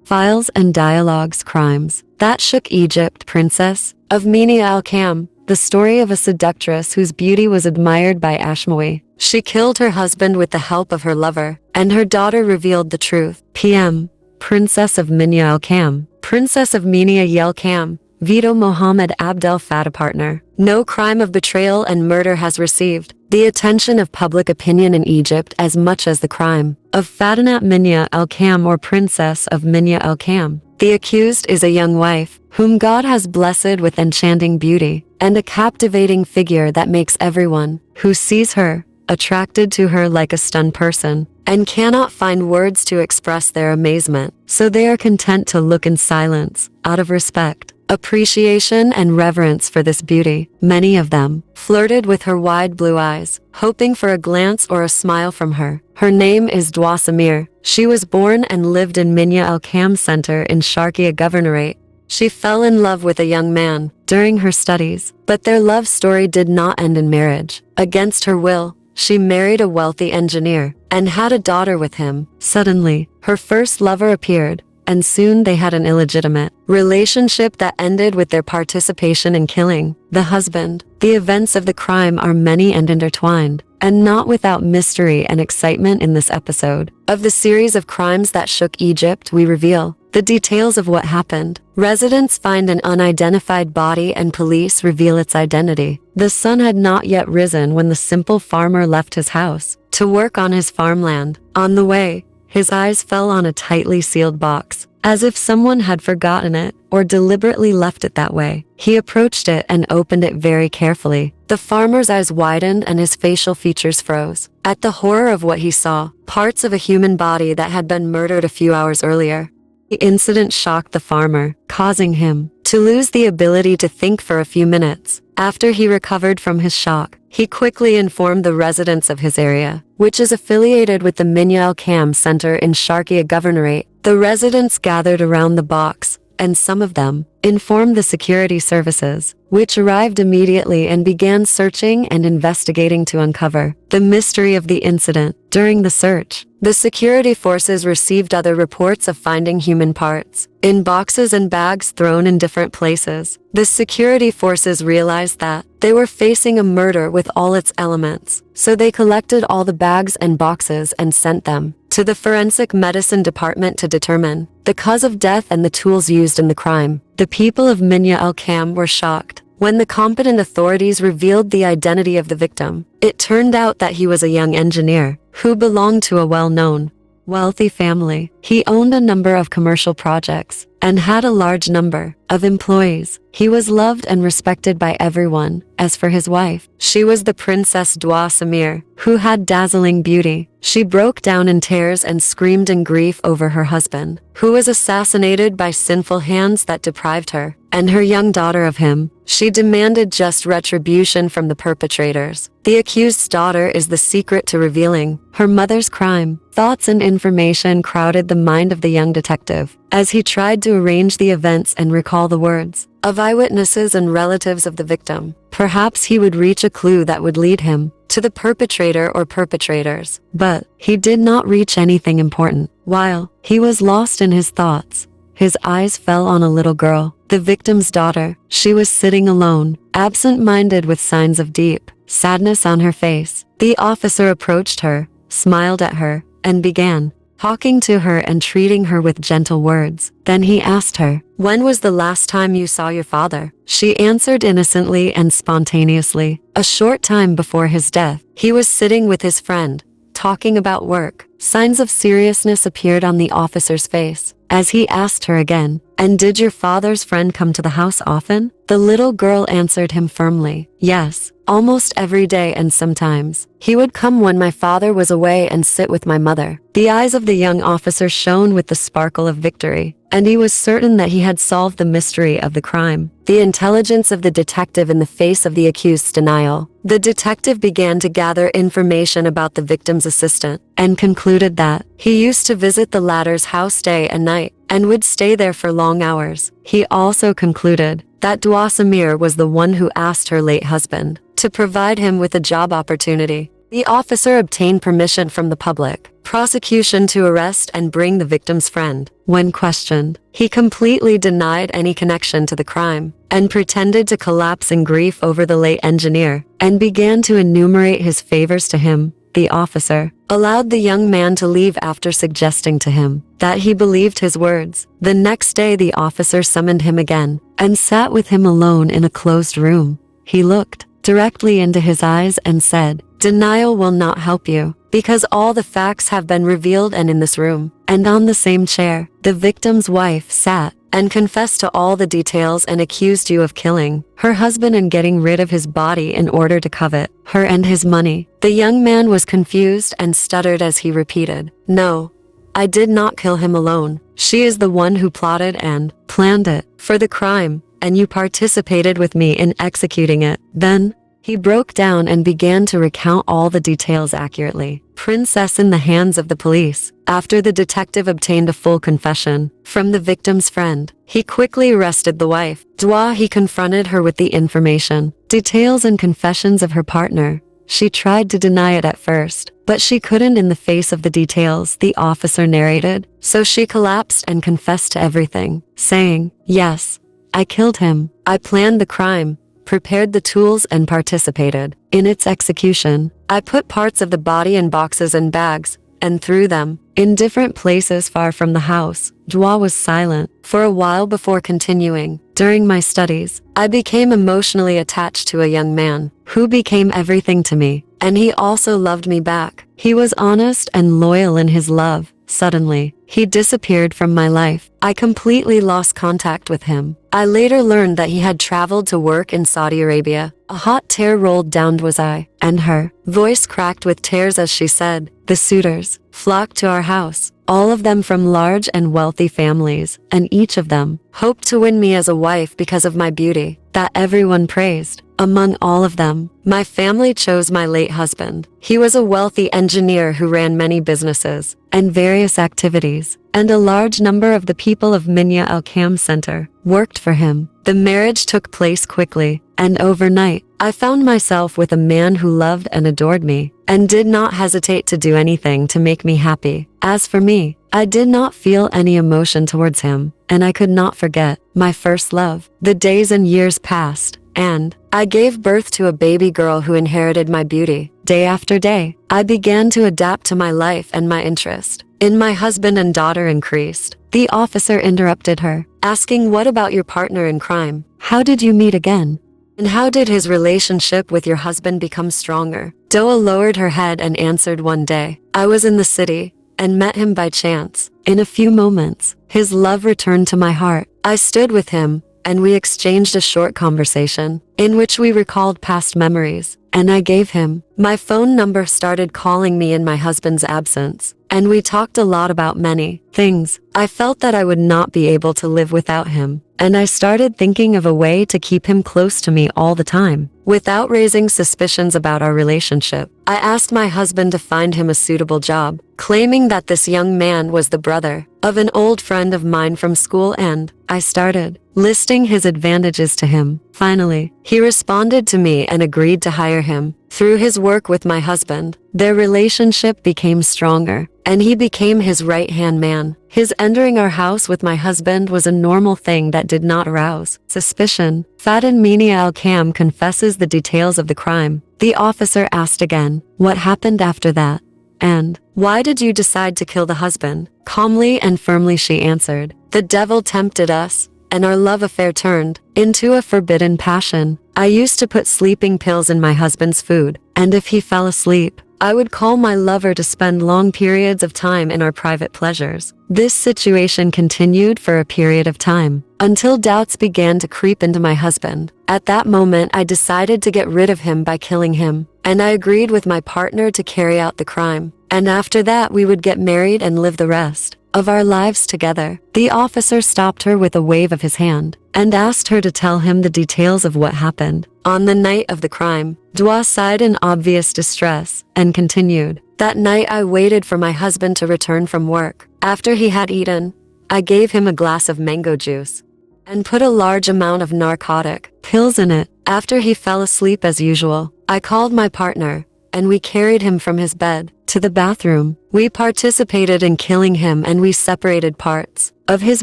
Files and Dialogues Crimes That Shook Egypt Princess of Minia al-Kam, the story of a seductress whose beauty was admired by Ashmawi. She killed her husband with the help of her lover, and her daughter revealed the truth. PM Princess of Minia al-Kam, Princess of Minia al-Kam, Vito Mohammed Abdel Fattah partner. No crime of betrayal and murder has received the attention of public opinion in Egypt as much as the crime of Fatinat Minia al-Kam or Princess of Minia al-Kam. The accused is a young wife, whom God has blessed with enchanting beauty, and a captivating figure that makes everyone who sees her attracted to her like a stunned person, and cannot find words to express their amazement, so they are content to look in silence, out of respect, appreciation and reverence for this beauty. Many of them flirted with her wide blue eyes, hoping for a glance or a smile from her. Her name is Duaa Samir. She was born and lived in Minia al-Kam Center in Sharqiya Governorate. She fell in love with a young man during her studies, but their love story did not end in marriage. Against her will, she married a wealthy engineer and had a daughter with him. Suddenly, her first lover appeared, and soon they had an illegitimate relationship that ended with their participation in killing the husband. The events of the crime are many and intertwined, and not without mystery and excitement. In this episode of the series of crimes that shook Egypt, we reveal the details of what happened. Residents find an unidentified body and police reveal its identity. The sun had not yet risen when the simple farmer left his house to work on his farmland. On the way, his eyes fell on a tightly sealed box, as if someone had forgotten it or deliberately left it that way. He approached it and opened it very carefully. The farmer's eyes widened and his facial features froze at the horror of what he saw. Parts of a human body that had been murdered a few hours earlier. The incident shocked the farmer, causing him to lose the ability to think for a few minutes. After he recovered from his shock, he quickly informed the residents of his area, which is affiliated with the Minia al-Kam Center in Sharqiya Governorate. The residents gathered around the box, and some of them informed the security services, which arrived immediately and began searching and investigating to uncover the mystery of the incident. During the search, the security forces received other reports of finding human parts in boxes and bags thrown in different places. The security forces realized that they were facing a murder with all its elements, so they collected all the bags and boxes and sent them to the forensic medicine department to determine the cause of death and the tools used in the crime. The people of Minia al-Kam were shocked when the competent authorities revealed the identity of the victim. It turned out that he was a young engineer who belonged to a well-known, wealthy family. He owned a number of commercial projects and had a large number of employees. He was loved and respected by everyone. As for his wife, she was the Princess Duaa Samir, who had dazzling beauty. She broke down in tears and screamed in grief over her husband, who was assassinated by sinful hands that deprived her and her young daughter of him. She demanded just retribution from the perpetrators. The accused's daughter is the secret to revealing her mother's crime. Thoughts and information crowded the mind of the young detective as he tried to arrange the events and recall the words of eyewitnesses and relatives of the victim. Perhaps he would reach a clue that would lead him to the perpetrator or perpetrators. But he did not reach anything important. While he was lost in his thoughts, his eyes fell on a little girl, the victim's daughter. She was sitting alone, absent-minded with signs of deep sadness on her face. The officer approached her, smiled at her, and began talking to her and treating her with gentle words. Then he asked her, "When was the last time you saw your father?" She answered innocently and spontaneously, "A short time before his death. He was sitting with his friend, talking about work." Signs of seriousness appeared on the officer's face as he asked her again, "And did your father's friend come to the house often?" The little girl answered him firmly, "Yes, almost every day, and sometimes he would come when my father was away and sit with my mother." The eyes of the young officer shone with the sparkle of victory, and he was certain that he had solved the mystery of the crime. The intelligence of the detective in the face of the accused's denial. The detective began to gather information about the victim's assistant and concluded that he used to visit the latter's house day and night and would stay there for long hours. He also concluded that Duaa Samir was the one who asked her late husband to provide him with a job opportunity. The officer obtained permission from the public prosecution to arrest and bring the victim's friend. When questioned, he completely denied any connection to the crime and pretended to collapse in grief over the late engineer and began to enumerate his favors to him. The officer allowed the young man to leave after suggesting to him that he believed his words. The next day, the officer summoned him again and sat with him alone in a closed room. He looked directly into his eyes and said, "Denial will not help you, because all the facts have been revealed, and in this room, and on the same chair, the victim's wife sat and confessed to all the details and accused you of killing her husband and getting rid of his body in order to covet her and his money." The young man was confused and stuttered as he repeated, "No, I did not kill him alone. She is the one who plotted and planned it for the crime, and you participated with me in executing it." Then he broke down and began to recount all the details accurately. Princess in the hands of the police. After the detective obtained a full confession from the victim's friend, he quickly arrested the wife. Duaa, he confronted her with the information, details and confessions of her partner. She tried to deny it at first, but she couldn't in the face of the details the officer narrated, so she collapsed and confessed to everything, saying, "Yes, I killed him. I planned the crime, prepared the tools and participated in its execution. I put parts of the body in boxes and bags and threw them in different places far from the house." Duaa was silent for a while before continuing. "During my studies, I became emotionally attached to a young man who became everything to me, and he also loved me back. He was honest and loyal in his love. Suddenly, he disappeared from my life. I completely lost contact with him. I later learned that he had traveled to work in Saudi Arabia. A hot tear rolled down Duaa's eye, and her voice cracked with tears as she said, "The suitors flocked to our house, all of them from large and wealthy families, and each of them hoped to win me as a wife because of my beauty that everyone praised. Among all of them, my family chose my late husband. He was a wealthy engineer who ran many businesses and various activities, and a large number of the people of Minya Al-Kam Center worked for him. The marriage took place quickly, and overnight, I found myself with a man who loved and adored me, and did not hesitate to do anything to make me happy. As for me, I did not feel any emotion towards him, and I could not forget my first love." The days and years passed, and I gave birth to a baby girl who inherited my beauty. Day after day, I began to adapt to my life, and my interest in my husband and daughter increased. The officer interrupted her, asking, "What about your partner in crime? How did you meet again? And how did his relationship with your husband become stronger?" Duaa lowered her head and answered, "One day, I was in the city and met him by chance. In a few moments, his love returned to my heart. I stood with him, and we exchanged a short conversation in which we recalled past memories, and I gave him my phone number, started calling me in my husband's absence, and we talked a lot about many things. I felt that I would not be able to live without him, and I started thinking of a way to keep him close to me all the time, without raising suspicions about our relationship. I asked my husband to find him a suitable job, claiming that this young man was the brother of an old friend of mine from school, and I started listing his advantages to him. Finally, he responded to me and agreed to hire him. Through his work with my husband, their relationship became stronger, and he became his right-hand man. His entering our house with my husband was a normal thing that did not arouse suspicion. Fatin Minia Al-Kam confesses the details of the crime. The officer asked again, "What happened after that? And why did you decide to kill the husband?" Calmly and firmly she answered, "The devil tempted us, and our love affair turned into a forbidden passion. I used to put sleeping pills in my husband's food, and if he fell asleep, I would call my lover to spend long periods of time in our private pleasures. This situation continued for a period of time, until doubts began to creep into my husband. At that moment, I decided to get rid of him by killing him, and I agreed with my partner to carry out the crime. And after that, we would get married and live the rest of our lives together." The officer stopped her with a wave of his hand and asked her to tell him the details of what happened on the night of the crime. Duaa sighed in obvious distress and continued, "That night I waited for my husband to return from work. After he had eaten, I gave him a glass of mango juice and put a large amount of narcotic pills in it. After he fell asleep as usual, I called my partner and we carried him from his bed to the bathroom. We participated in killing him, and we separated parts of his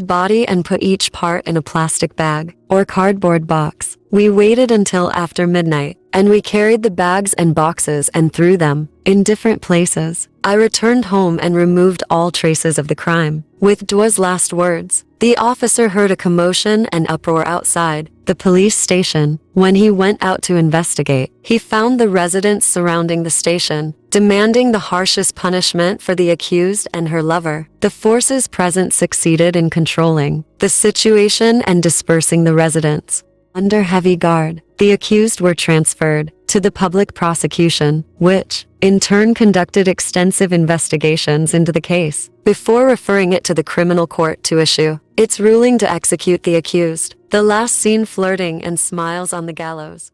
body and put each part in a plastic bag or cardboard box. We waited until after midnight, and we carried the bags and boxes and threw them in different places. I returned home and removed all traces of the crime. With Duaa's last words, the officer heard a commotion and uproar outside the police station. When he went out to investigate, he found the residents surrounding the station, demanding the harshest punishment for the accused and her lover. The forces present succeeded in controlling the situation and dispersing the residents. Under heavy guard, the accused were transferred to the public prosecution, which, in turn, conducted extensive investigations into the case before referring it to the criminal court to issue its ruling to execute the accused. The last seen flirting and smiles on the gallows.